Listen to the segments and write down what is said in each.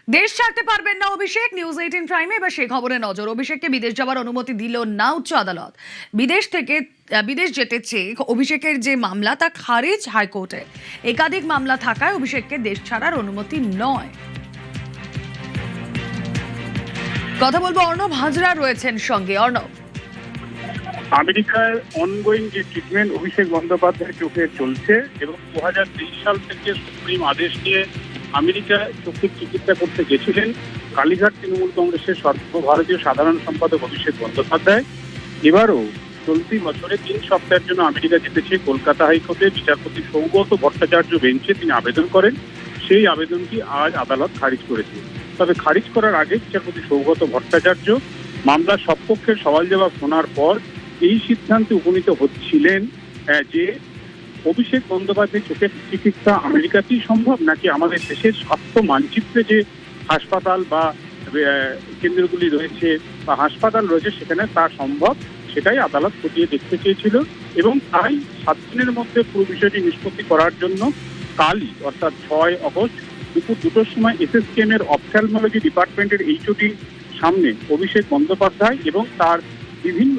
দেশ ছাড়তে পারবেন না অভিষেক। নিউজ 18 প্রাইমে এবার সেই খবরে নজর। অভিষেককে বিদেশ যাওয়ার অনুমতি দিল না উচ্চ আদালত। বিদেশ যেতে চেয়ে অভিষেকের যে মামলা তা খারিজ হাইকোর্টে। একাধিক মামলা থাকায় অভিষেককে দেশ ছাড়ার অনুমতি নয়। কথা বলবো, অর্ণব হাজরা রয়েছেন সঙ্গে। অর্ণব, আমেরিকায় অনগোয়িং যে ট্রিটমেন্ট অভিষেক বন্দ্যোপাধ্যায়ের চোখে চলছে এবং 2023 সাল থেকে সুপ্রিম আদেশ নিয়ে আমেরিকায় চোখের চিকিৎসা করতে গেছিলেন কালীঘাট তৃণমূল কংগ্রেসের সর্বভারতীয় সাধারণ সম্পাদক অভিষেক বন্দ্যোপাধ্যায়। এবারও চলতি বছরে 3 সপ্তাহের জন্য আমেরিকা যেতেছে। কলকাতা হাইকোর্টে বিচারপতি সৌগত ভট্টাচার্য বেঞ্চে তিনি আবেদন করেন। সেই আবেদনটি আজ আদালত খারিজ করেছে। তবে খারিজ করার আগে বিচারপতি সৌগত ভট্টাচার্য মামলার সবপক্ষের সওয়াল জবাব শোনার পর এই সিদ্ধান্তে উপনীত হচ্ছিলেন যে অভিষেক বন্দ্যোপাধ্যায়ের চোখের চিকিৎসা আমেরিকাতেই সম্ভব, নাকি আমাদের দেশের স্বাস্থ্য মানচিত্রে যে হাসপাতাল বা কেন্দ্রগুলি রয়েছে বা হাসপাতাল রয়েছে সেখানে তা সম্ভব, সেটাই আদালত খতিয়ে দেখতে চেয়েছিল। এবং তাই 7 দিনের মধ্যে পুরো বিষয়টি নিষ্পত্তি করার জন্য কালই অর্থাৎ 6 আগস্ট দুপুর 2টার সময় এসএসকেএম এর অপথ্যালমোলজি ডিপার্টমেন্টের এইচওডির সামনে অভিষেক বন্দ্যোপাধ্যায় এবং তার বিভিন্ন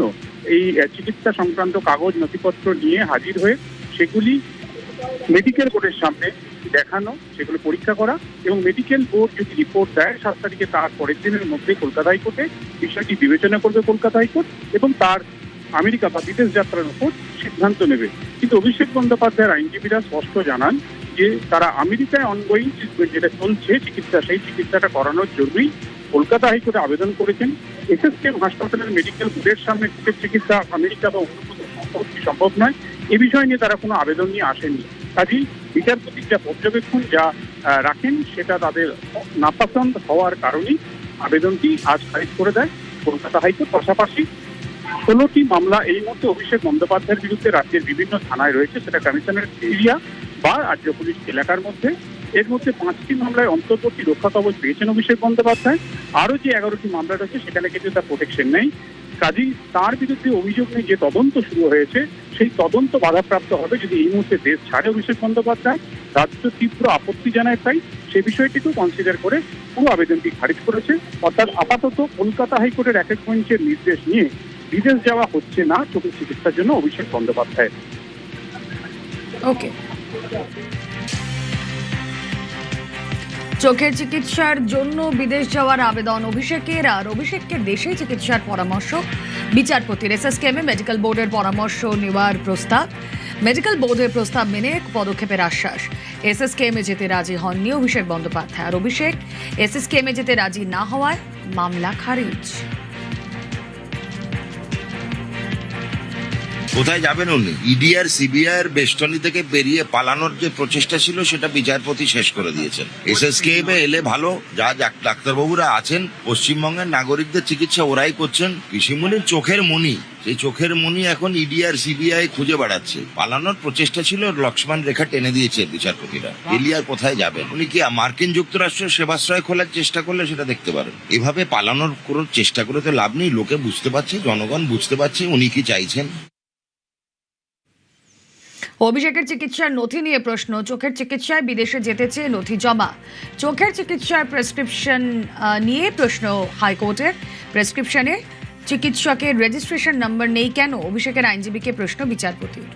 এই চিকিৎসা সংক্রান্ত কাগজ নথিপত্র নিয়ে হাজির হয়ে সেগুলি মেডিকেল বোর্ডের সামনে দেখানো, সেগুলো পরীক্ষা করা এবং মেডিকেল বোর্ড যদি রিপোর্ট দেয় 7 তারিখে তার পরের দিনের মধ্যে কলকাতা হাইকোর্টে বিষয়টি বিবেচনা করবে কলকাতা হাইকোর্ট এবং তার আমেরিকা বা বিদেশ যাত্রার উপর সিদ্ধান্ত নেবে। কিন্তু অভিষেক বন্দ্যোপাধ্যায়ের আইনজীবীরা স্পষ্ট জানান যে তারা আমেরিকায় অনগোয়িং ট্রিটমেন্ট যেটা চলছে চিকিৎসা, সেই চিকিৎসাটা করানোর জন্যই কলকাতা হাইকোর্টে আবেদন করেছেন। এসএসকেএম হাসপাতালের মেডিকেল বোর্ডের সামনে চিকিৎসা আমেরিকা বা অন্য কোথাও সম্ভব নয়, এ বিষয় নিয়ে তারা কোনো আবেদন নিয়ে আসেননি। কাজেই বিচারপতির যা পর্যবেক্ষণ যা রাখেন সেটা তাদের নাপসন্দ হওয়ার কারণেই আবেদনটি আজ খারিজ করে দেয় কলকাতা হাইকোর্ট। পাশাপাশি 16টি মামলা এই মুহূর্তে অভিষেক বন্দ্যোপাধ্যায়ের বিরুদ্ধে রাজ্যের বিভিন্ন থানায় রয়েছে, সেটা কমিশনারেট এরিয়া বা রাজ্য পুলিশ এলাকার মধ্যে। এর মধ্যে 5টি মামলায় অন্তর্বর্তী রক্ষা কবচ পেয়েছেন অভিষেক বন্দ্যোপাধ্যায়। আরও যে 11টি মামলা রয়েছে সেখানে কিন্তু তার প্রোটেকশন নেই। কাজেই তার বিরুদ্ধে অভিযোগ নিয়ে যে তদন্ত শুরু হয়েছে সেই তদন্ত বাধাপ্রাপ্ত হবে যদি এই মুহূর্তে দেশ ছাড়ে অভিষেক বন্দ্যোপাধ্যায়। রাজ্য তীব্র আপত্তি জানায়, তাই সে বিষয়টিকেও কনসিডার করে পুরো আবেদনটি খারিজ করেছে। অর্থাৎ আপাতত কলকাতা হাইকোর্টের এক বেঞ্চের নির্দেশ নিয়ে বিদেশ যাওয়া হচ্ছে না চোখের চিকিৎসার জন্য অভিষেক বন্দ্যোপাধ্যায়। ওকে, চোখের চিকিৎসার জন্য বিদেশ যাওয়ার আবেদন অভিষেকের, আর অভিষেককে দেশে চিকিৎসার পরামর্শ বিচারপতির। এসএসকেএম মেডিকেল বোর্ডের পরামর্শ নেওয়ার প্রস্তাব, মেডিকেল বোর্ডের প্রস্তাব মেনে পদক্ষেপের আশ্বাস। এসএসকেএমে যেতে রাজি হননি অভিষেক বন্দ্যোপাধ্যায়, আর অভিষেক এসএসকেএমে যেতে রাজি না হওয়ায় মামলা খারিজ। কোথায় যাবেন উনি? ইডি আর সিবিআই এর বেষ্টনী থেকে বেরিয়ে পালানোর যে প্রচেষ্টা ছিল সেটা বিচারপতি শেষ করে দিয়েছেন। এসএসকেএম এ এলে ভালো, যা ডাক্তারবাবুরা আছেন পশ্চিমবঙ্গের নাগরিকদের চিকিৎসা ওরাই করছেন। পিসিমণির চোখের মণি, সেই চোখের মণি এখন ইডি আর সিবিআই খুঁজে বেড়াচ্ছে। পালানোর প্রচেষ্টা ছিল, লক্ষ্মণ রেখা টেনে দিয়েছে বিচারপতিরা। এলিয়ার কোথায় যাবেন? উনি কি মার্কিন যুক্তরাষ্ট্রের সেবাশ্রয় খোলার চেষ্টা করলে সেটা দেখতে পারেন। এভাবে পালানোর কোনো চেষ্টা করে তো লাভ নেই। লোকে বুঝতে পারছে, জনগণ বুঝতে পারছে উনি কি চাইছেন। অভিষেকের চিকিৎসার নথি নিয়ে প্রশ্ন। চোখের চিকিৎসায় বিদেশে যেতে চেয়ে নথি জমা। চোখের চিকিৎসার প্রেসক্রিপশন নিয়ে প্রশ্ন হাইকোর্টের। প্রেসক্রিপশনে চিকিৎসকের রেজিস্ট্রেশন নাম্বার নেই কেন? অভিষেকের আইনজীবীকে প্রশ্ন বিচারপতির।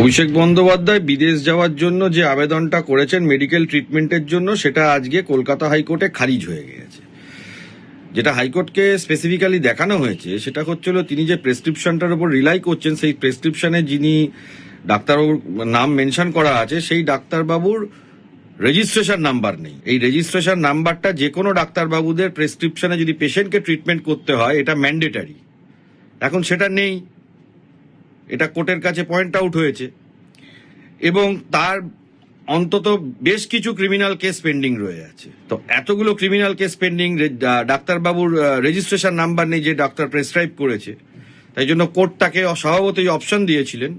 অভিষেক বন্দ্যোপাধ্যায় বিদেশ যাওয়ার জন্য যে আবেদনটা করেছেন মেডিকেল ট্রিটমেন্টের জন্য, সেটা আজকে কলকাতা হাইকোর্টে খারিজ হয়ে গেছে। যেটা হাইকোর্টকে স্পেসিফিক্যালি দেখানো হয়েছে সেটা হচ্ছিল তিনি যে প্রেসক্রিপশনটার উপর রিলাই করছেন, সেই প্রেসক্রিপশনে যিনি ডাক্তারবাবুর নাম মেনশন করা আছে সেই ডাক্তারবাবুর রেজিস্ট্রেশন নাম্বার নেই। এই রেজিস্ট্রেশন নাম্বারটা যে কোনো ডাক্তারবাবুদের প্রেসক্রিপশনে যদি পেশেন্টকে ট্রিটমেন্ট করতে হয় এটা ম্যান্ডেটারি। এখন সেটা নেই, এটা কোর্টের কাছে পয়েন্ট আউট হয়েছে এবং তার অন্তত বেশ কিছু ক্রিমিনাল কেস পেন্ডিং রয়ে আছে। তো এতগুলো ক্রিমিনাল কেস পেন্ডিং, ডাক্তারবাবুর রেজিস্ট্রেশন নাম্বার নেই যে ডাক্তার প্রেসক্রাইব করেছে, তাই জন্য কোর্ট তাকে স্বভাবতই অপশন দিয়েছিলেন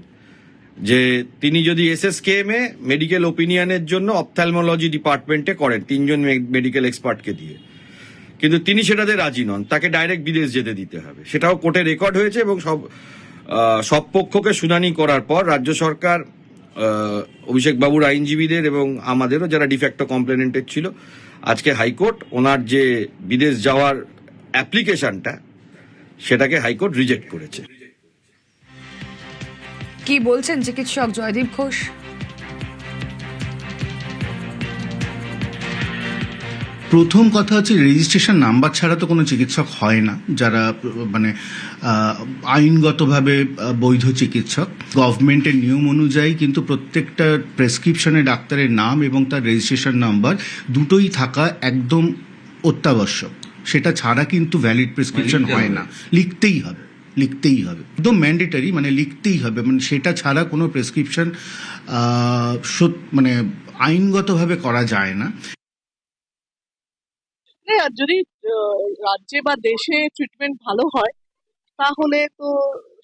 যে তিনি যদি এসএসকেএম এ মেডিকেল ওপিনিয়নের জন্য অপথ্যালমোলজি ডিপার্টমেন্টে করেন 3 জন মেডিকেল এক্সপার্টকে দিয়ে। কিন্তু তিনি সেটাতে রাজি নন, তাকে ডাইরেক্ট বিদেশ যেতে দিতে হবে। সেটাও কোর্টে রেকর্ড হয়েছে এবং সব পক্ষকে শুনানি করার পর রাজ্য সরকার অভিষেক বাবুর আইনজীবীদের এবং আমাদেরও যারা ডিফ্যাক্টো কমপ্লেনেন্টেড ছিল, আজকে হাইকোর্ট ওনার যে বিদেশ যাওয়ার অ্যাপ্লিকেশনটা সেটাকে হাইকোর্ট রিজেক্ট করেছে। কি বলছেন চিকিৎসক জয়দীপ ঘোষ? প্রথম কথা হচ্ছে রেজিস্ট্রেশন নাম্বার ছাড়া তো কোনো চিকিৎসক হয় না, যারা মানে আইনগতভাবে বৈধ চিকিৎসক। গভর্নমেন্টের নিয়ম অনুযায়ী কিন্তু প্রত্যেকটা প্রেসক্রিপশনে ডাক্তারের নাম এবং তার রেজিস্ট্রেশন নাম্বার দুটোই থাকা একদম অত্যাবশ্যক। সেটা ছাড়া কিন্তু ভ্যালিড প্রেসক্রিপশন হয় না, লিখতেই হবে একদম ম্যান্ডেটারি, মানে লিখতেই হবে, মানে সেটা ছাড়া কোনো প্রেসক্রিপশন মানে আইনগতভাবে করা যায় না। আর যদি রাজ্যে বা দেশে ট্রিটমেন্ট ভালো হয় তাহলে তো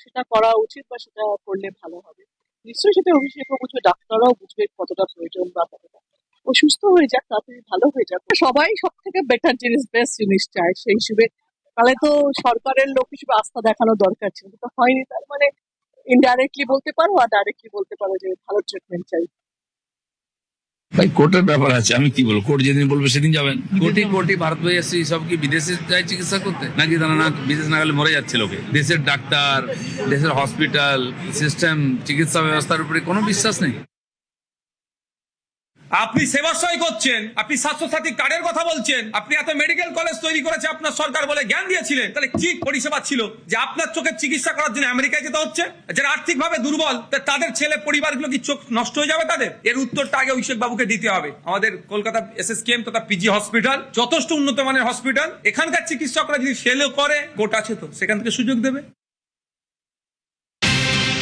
সেটা করা উচিত বা সেটা করলে ভালো হবে। নিশ্চয়ই সেটা অভিষেকও বুঝবে, ডাক্তাররাও বুঝবে কতটা প্রয়োজন বা কতটা। ও সুস্থ হয়ে যাক, তাড়াতাড়ি ভালো হয়ে যাক। সবাই সব থেকে বেটার জিনিস, বেস্ট জিনিস চায়, সেই হিসেবে তাহলে তো সরকারের লোক হিসেবে আস্থা দেখানো দরকার ছিল, তো হয়নি। তার মানে ইনডাইরেক্টলি বলতে পারো আর ডাইরেক্টলি বলতে পারো যে ভালো ট্রিটমেন্ট চাই। ভাই কোর্টের ব্যাপার আছে, আমি কি বলবো, কোর্ট যেদিন বলবে সেদিন যাবেন। কোটি ভারত হয়ে এসছে, সব কি বিদেশে যায় চিকিৎসা করতে নাকি? তারা না বিদেশ না গেলে মরে যাচ্ছে লোকে। দেশের ডাক্তার, দেশের হসপিটাল সিস্টেম, চিকিৎসা ব্যবস্থার উপরে কোনো বিশ্বাস নেই। আপনি সেবাশ্রয় করছেন, আপনি স্বাস্থ্যসাথী কার্ডের কথা বলছেন, আপনি এত মেডিকেল কলেজ তৈরি করেছে আপনার সরকার বলে জ্ঞান দিয়েছিলেন, তাহলে কি পরিষেবা ছিল যে আপনার চোখের চিকিৎসা করার জন্য আমেরিকায় যেতে হচ্ছে? যারা আর্থিকভাবে দুর্বল তাদের ছেলে পরিবারগুলো কি চোখ নষ্ট হয়ে যাবে তাদের? এর উত্তরটা আগে অভিষেক বাবুকে দিতে হবে। আমাদের কলকাতা SSKM তথা পিজি হসপিটাল যথেষ্ট উন্নত মানের হসপিটাল, এখানকার চিকিৎসকরা যদি ফেলও করে কোর্ট আছে তো সেখান থেকে সুযোগ দেবে।